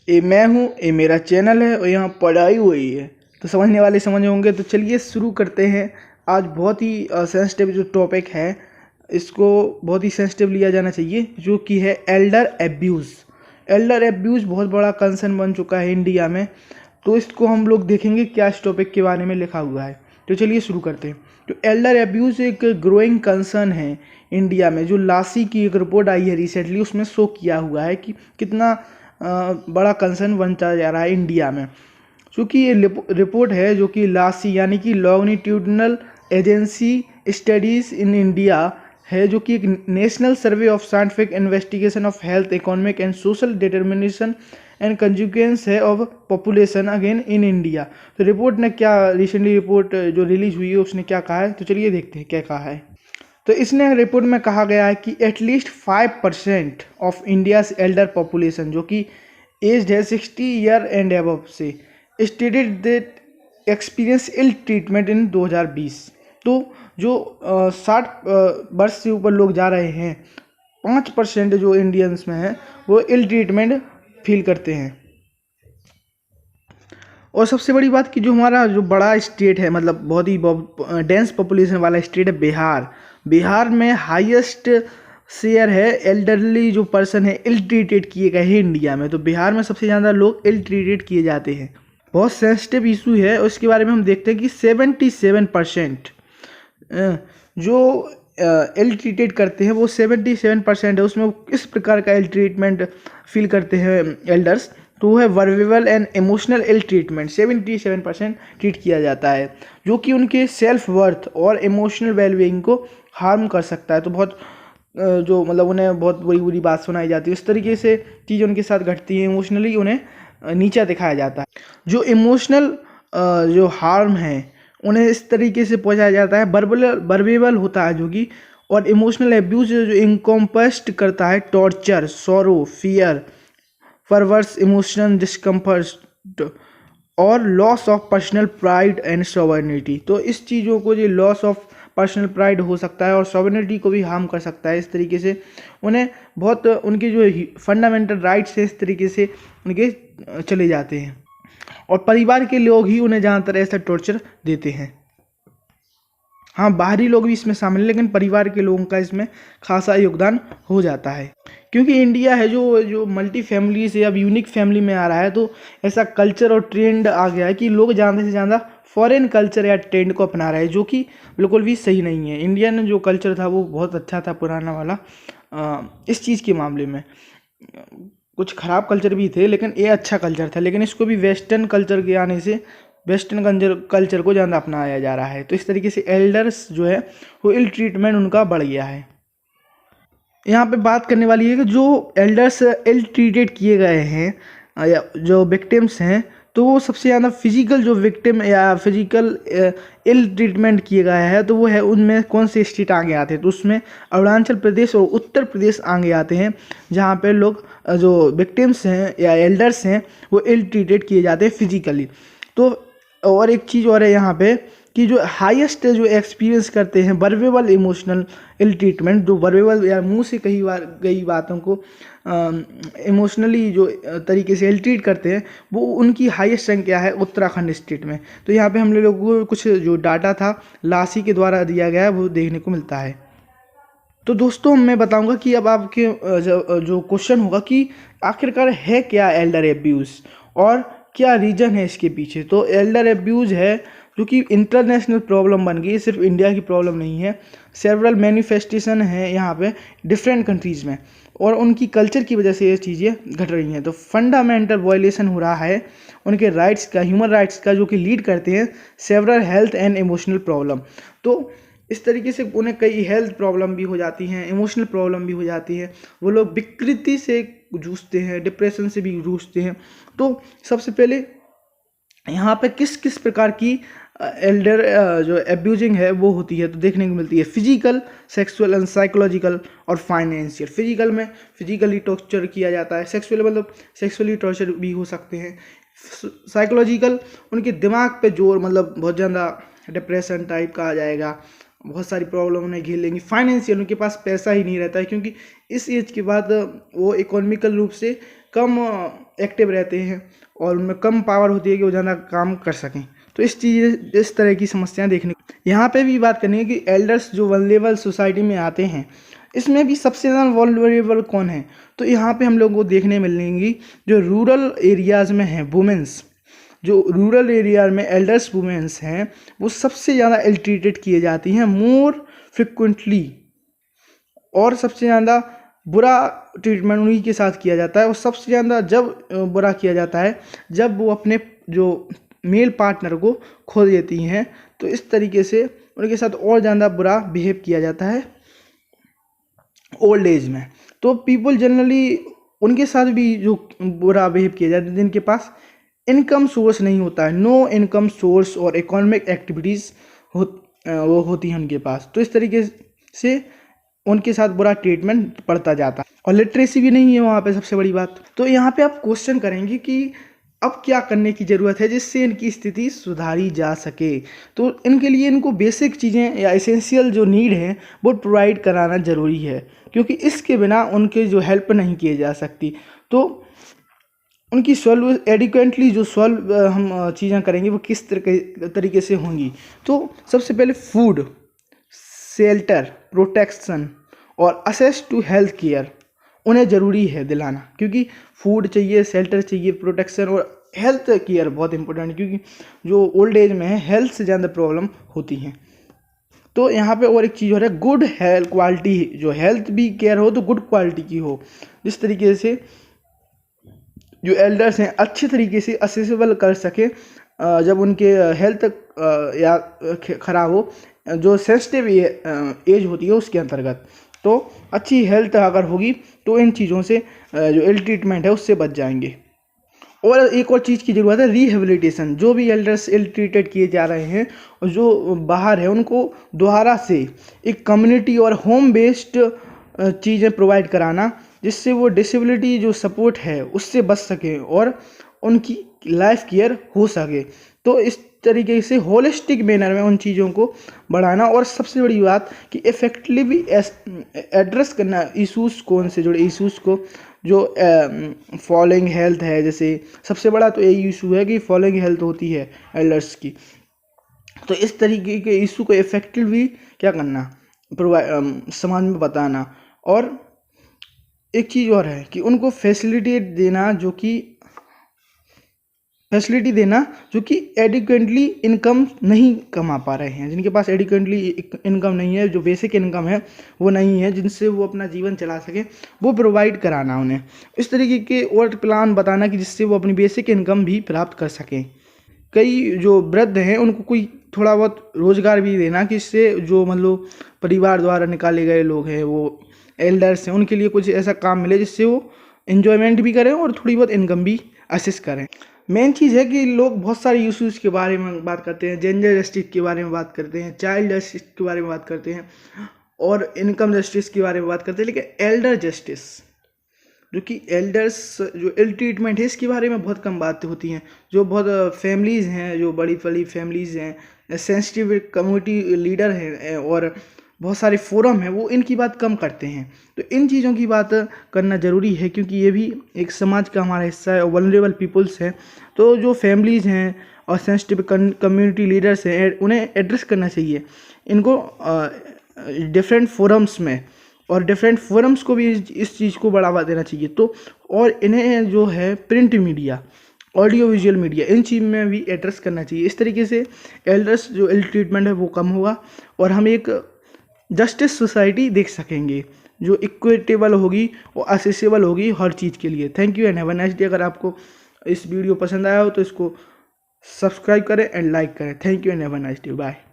ये मैं हूँ, ये मेरा चैनल है और यहाँ पढ़ाई हुई है, तो समझने वाले समझ होंगे। तो चलिए शुरू करते हैं। आज बहुत ही सेंसिटिव जो टॉपिक है, इसको बहुत ही सेंसिटिव लिया जाना चाहिए, जो कि है एल्डर एब्यूज़। एल्डर एब्यूज़ बहुत बड़ा कंसर्न बन चुका है इंडिया में। तो इसको हम लोग देखेंगे क्या इस टॉपिक के बारे में लिखा हुआ है। तो चलिए शुरू करते हैं। तो एल्डर एब्यूज़ एक ग्रोइंग कंसर्न है इंडिया में, जो लासी की एक रिपोर्ट आई है रिसेंटली, उसमें शो किया हुआ है कि कितना बड़ा कंसर्न बनता जा रहा है इंडिया में। चूँकि ये रिपोर्ट है जो कि लासी यानी कि longitudinal agency studies in India है, जो कि एक national survey of scientific investigation of health, economic and social determination and consequence है of population again in India. तो रिपोर्ट ने क्या, रिसेंटली रिपोर्ट जो रिलीज हुई है उसने क्या कहा है, तो चलिए देखते हैं क्या कहा है। तो इसने रिपोर्ट में कहा गया है कि at least 5% of India's elder population, जो कि एज है 60 ईयर एंड अबव से, stated that experience ill treatment in 2020। तो जो 60 वर्ष से ऊपर लोग जा रहे हैं, 5% जो इंडियंस में है वो इल ट्रीटमेंट फील करते हैं। और सबसे बड़ी बात कि जो हमारा जो बड़ा स्टेट है, मतलब बहुत ही डेंस पॉपुलेशन वाला स्टेट है बिहार। बिहार में हाईएस्ट शेयर है एल्डरली जो पर्सन है इल ट्रीटेड किए गए हैं इंडिया में। तो बिहार में सबसे ज़्यादा लोग इल ट्रीटेड किए जाते हैं। बहुत सेंसिटिव इशू है, और इसके बारे में हम देखते हैं कि 77% जो इल ट्रीटेड करते हैं वो 77% है। उसमें वो किस प्रकार का इल ट्रीटमेंट फील करते हैं एल्डर्स, तो वो है verbal and emotional ill treatment. 77% treat किया जाता है, जो कि उनके सेल्फ वर्थ और इमोशनल वेलबींग को हार्म कर सकता है। तो बहुत जो मतलब उन्हें बहुत बुरी बुरी बात सुनाई जाती है, इस तरीके से चीज़ उनके साथ घटती है, इमोशनली उन्हें नीचा दिखाया जाता है। जो इमोशनल जो हार्म है उन्हें इस तरीके से पहुंचाया जाता है, वर्बेबल होता है जो कि, और इमोशनल एब्यूज जो इनकम्पस्ट करता है torture, sorrow, fear, perverse emotional discomfort और loss of personal pride and sovereignty. तो इस चीज़ों को, जो लॉस ऑफ पर्सनल प्राइड हो सकता है और सॉवर्निटी को भी हार्म कर सकता है। इस तरीके से उन्हें बहुत उनके जो फंडामेंटल राइट्स है इस तरीके से उनके चले जाते हैं, और परिवार के लोग ही उन्हें ज़्यादातर ऐसा टॉर्चर देते हैं। हाँ, बाहरी लोग भी इसमें शामिल हैं, लेकिन परिवार के लोगों का इसमें खासा योगदान हो जाता है, क्योंकि इंडिया है जो मल्टी फैमिली से अब यूनिक फैमिली में आ रहा है। तो ऐसा कल्चर और ट्रेंड आ गया है कि लोग ज़्यादा से ज़्यादा फॉरेन कल्चर या ट्रेंड को अपना रहे हैं, जो कि बिल्कुल भी सही नहीं है। इंडियन जो कल्चर था वो बहुत अच्छा था, पुराना वाला। इस चीज़ के मामले में कुछ ख़राब कल्चर भी थे, लेकिन ये अच्छा कल्चर था। लेकिन इसको भी वेस्टर्न कल्चर के आने से वेस्टर्न कल्चर को ज़्यादा अपनाया जा रहा है। तो इस तरीके से एल्डर्स जो है वो इल ट्रीटमेंट उनका बढ़ गया है। यहाँ पे बात करने वाली है कि जो एल्डर्स इल ट्रीटेड किए गए हैं या जो विक्टिम्स हैं, तो वो सबसे ज़्यादा फिजिकल जो विक्टिम या फिजिकल इल ट्रीटमेंट किए गए हैं, तो वो है उनमें कौन से स्टेट आगे आते हैं, तो उसमें अरुणाचल प्रदेश और उत्तर प्रदेश आगे आते हैं, जहाँ पे लोग जो विक्टिम्स हैं या एल्डर्स हैं वो इल ट्रीटेड किए जाते हैं फिजिकली। तो और एक चीज़ और है यहाँ पे कि जो हाईएस्ट जो एक्सपीरियंस करते हैं वर्बेबल इमोशनल इल ट्रीटमेंट, जो वर्बेबल या मुंह से कई बार गई बातों को इमोशनली जो तरीके से इल ट्रीट करते हैं, वो उनकी हाईएस्ट संख्या है उत्तराखंड स्टेट में। तो यहाँ पे हम लोगों को कुछ जो डाटा था लासी के द्वारा दिया गया है वो देखने को मिलता है। तो दोस्तों मैं बताऊंगा कि अब आपके जो क्वेश्चन होगा कि आखिरकार है क्या एल्डर एब्यूज़ और क्या रीज़न है इसके पीछे। तो एल्डर एब्यूज़ है जो कि इंटरनेशनल प्रॉब्लम बन गई है, सिर्फ इंडिया की प्रॉब्लम नहीं है। सेवरल मैनिफेस्टेशन है यहाँ पे डिफरेंट कंट्रीज़ में, और उनकी कल्चर की वजह से ये चीज़ें घट रही हैं। तो फंडामेंटल वायलेशन हो रहा है उनके राइट्स का, ह्यूमन राइट्स का, जो कि लीड करते हैं several health and emotional problem. तो इस तरीके से उन्हें कई हेल्थ प्रॉब्लम भी हो जाती हैं, इमोशनल प्रॉब्लम भी हो जाती है। वो लोग विकृति से जूझते हैं, डिप्रेशन से भी जूझते हैं। तो सबसे पहले यहाँ पे किस किस प्रकार की एल्डर जो एब्यूजिंग है वो होती है, तो देखने को मिलती है फिजिकल, सेक्सुअल एंड साइकोलॉजिकल और फाइनेंशियल। फिजिकल में फिजिकली टॉर्चर किया जाता है, सेक्सुअल मतलब सेक्सुअली टॉर्चर भी हो सकते हैं। साइकोलॉजिकल उनके दिमाग पे जोर, मतलब बहुत ज़्यादा डिप्रेशन टाइप का आ जाएगा, बहुत सारी प्रॉब्लम उन्हें घेर लेंगी। फाइनेंशियल उनके पास पैसा ही नहीं रहता है, क्योंकि इस एज के बाद वो इकोनॉमिकल रूप से कम एक्टिव रहते हैं और उनमें कम पावर होती है कि वो ज़्यादा काम कर सकें। तो इस तरह की समस्याएं देखने यहाँ पे भी बात करनी है कि एल्डर्स जो वल्नरेबल सोसाइटी में आते हैं, इसमें भी सबसे ज़्यादा वल्नरेबल कौन है? तो यहाँ पे हम लोगों को देखने मिलेंगी जो रूरल एरियाज़ में हैं वुमेंस, जो रूरल एरिया में एल्डर्स वुमेंस हैं वो सबसे ज़्यादा इल ट्रीटेड किए जाती हैं मोर फ्रिक्वेंटली, और सबसे ज़्यादा बुरा ट्रीटमेंट उन्हीं के साथ किया जाता है। और सबसे ज़्यादा जब बुरा किया जाता है जब वो अपने जो मेल पार्टनर को खो देती हैं, तो इस तरीके से उनके साथ और ज़्यादा बुरा बिहेव किया जाता है ओल्ड एज में। तो पीपल जनरली उनके साथ भी जो बुरा बिहेव किया जाता है जिनके पास इनकम सोर्स नहीं होता है, नो इनकम सोर्स और इकोनॉमिक एक्टिविटीज़ वो होती हैं उनके पास। तो इस तरीके से उनके साथ बुरा ट्रीटमेंट पड़ता जाता है, और लिटरेसी भी नहीं है वहाँ पे सबसे बड़ी बात। तो यहाँ पे आप क्वेश्चन करेंगे कि अब क्या करने की ज़रूरत है जिससे इनकी स्थिति सुधारी जा सके। तो इनके लिए इनको बेसिक चीज़ें या एसेंशियल जो नीड है वो प्रोवाइड कराना ज़रूरी है, क्योंकि इसके बिना उनके जो हेल्प नहीं की जा सकती। तो उनकी सॉल्व एडिक्वेंटली जो सॉल्व हम चीज़ें करेंगे वो किस तरीके से होंगी। तो सबसे पहले फूड, शेल्टर, प्रोटेक्शन और असेस टू हेल्थ केयर उन्हें ज़रूरी है दिलाना, क्योंकि फूड चाहिए, शेल्टर चाहिए, प्रोटेक्शन और हेल्थ केयर बहुत इंपॉर्टेंट है, क्योंकि जो ओल्ड एज में है हेल्थ से ज़्यादा प्रॉब्लम होती हैं। तो यहाँ पे और एक चीज़ हो रहा है गुड हेल्थ क्वालिटी, जो हेल्थ भी केयर हो तो गुड क्वालिटी की हो, जिस तरीके से जो एल्डर्स हैं अच्छे तरीके से असेसेबल कर सके जब उनके हेल्थ या ख़राब हो, जो सेंसिटिव एज होती है उसके अंतर्गत। तो अच्छी हेल्थ अगर होगी तो इन चीज़ों से जो इल ट्रीटमेंट है उससे बच जाएंगे। और एक और चीज़ की ज़रूरत है रिहेबिलिटेशन। जो भी एल्डर्स इल ट्रीटेड किए जा रहे हैं और जो बाहर है उनको दोबारा से एक कम्युनिटी और होम बेस्ड चीज़ें प्रोवाइड कराना, जिससे वो डिसेबिलिटी जो सपोर्ट है उससे बच सकें और उनकी लाइफ केयर हो सके। तो इस तरीके से होलिस्टिक मैनर में उन चीज़ों को बढ़ाना, और सबसे बड़ी बात कि इफेक्टिवली एड्रेस करना इश्यूज़ कौन से जुड़े इश्यूज़ को, जो फॉलोइंग हेल्थ है। जैसे सबसे बड़ा तो यही इशू है कि फॉलोइंग हेल्थ होती है एल्डर्स की। तो इस तरीके के इशू को इफेक्टिवली क्या करना, समाज में बताना। और एक चीज़ और है कि उनको फैसिलिटी देना जो कि एडिक्वेटली इनकम नहीं कमा पा रहे हैं, जिनके पास एडिक्वेटली इनकम नहीं है, जो बेसिक इनकम है वो नहीं है जिनसे वो अपना जीवन चला सकें, वो प्रोवाइड कराना उन्हें। इस तरीके के और प्लान बताना कि जिससे वो अपनी बेसिक इनकम भी प्राप्त कर सकें। कई जो वृद्ध हैं उनको कोई थोड़ा बहुत रोज़गार भी देना, कि इससे जो मतलब परिवार द्वारा निकाले गए लोग हैं, वो एल्डर्स हैं, उनके लिए कुछ ऐसा काम मिले जिससे वो एंजॉयमेंट भी करें और थोड़ी बहुत इनकम भी असिस्ट करें। मेन चीज़ है कि लोग बहुत सारे इश्यूज़ के बारे में बात करते हैं, जेंडर जस्टिस के बारे में बात करते हैं, चाइल्ड जस्टिस के बारे में बात करते हैं और इनकम जस्टिस के बारे में बात करते हैं, लेकिन एल्डर जस्टिस जो कि एल्डर्स जो इल ट्रीटमेंट है इसके बारे में बहुत कम बातें होती हैं। जो बहुत फैमिलीज़ हैं, जो बड़ी बड़ी फैमिलीज़ हैं, सेंसिटिव कम्युनिटी लीडर हैं और बहुत सारे फोरम हैं, वो इनकी बात कम करते हैं। तो इन चीज़ों की बात करना ज़रूरी है, क्योंकि ये भी एक समाज का हमारा हिस्सा है और वल्नरेबल पीपल्स हैं। तो जो फैमिलीज़ हैं और सेंसिटिव कम्युनिटी लीडर्स हैं उन्हें एड्रेस करना चाहिए इनको डिफरेंट फोरम्स में, और डिफरेंट फोरम्स को भी इस चीज़ को बढ़ावा देना चाहिए। तो और इन्हें जो है print media, audio visual media, इन चीज़ में भी एड्रेस करना चाहिए। इस तरीके से एल्डर्स जो इल ट्रीटमेंट है वो कम होगा और हम एक जस्टिस सोसाइटी देख सकेंगे जो इक्विटेबल होगी और असेसेबल होगी हर चीज़ के लिए। Thank you and have a nice day. अगर आपको इस वीडियो पसंद आया हो तो इसको सब्सक्राइब करें एंड लाइक करें। Thank you and have a nice day. Bye.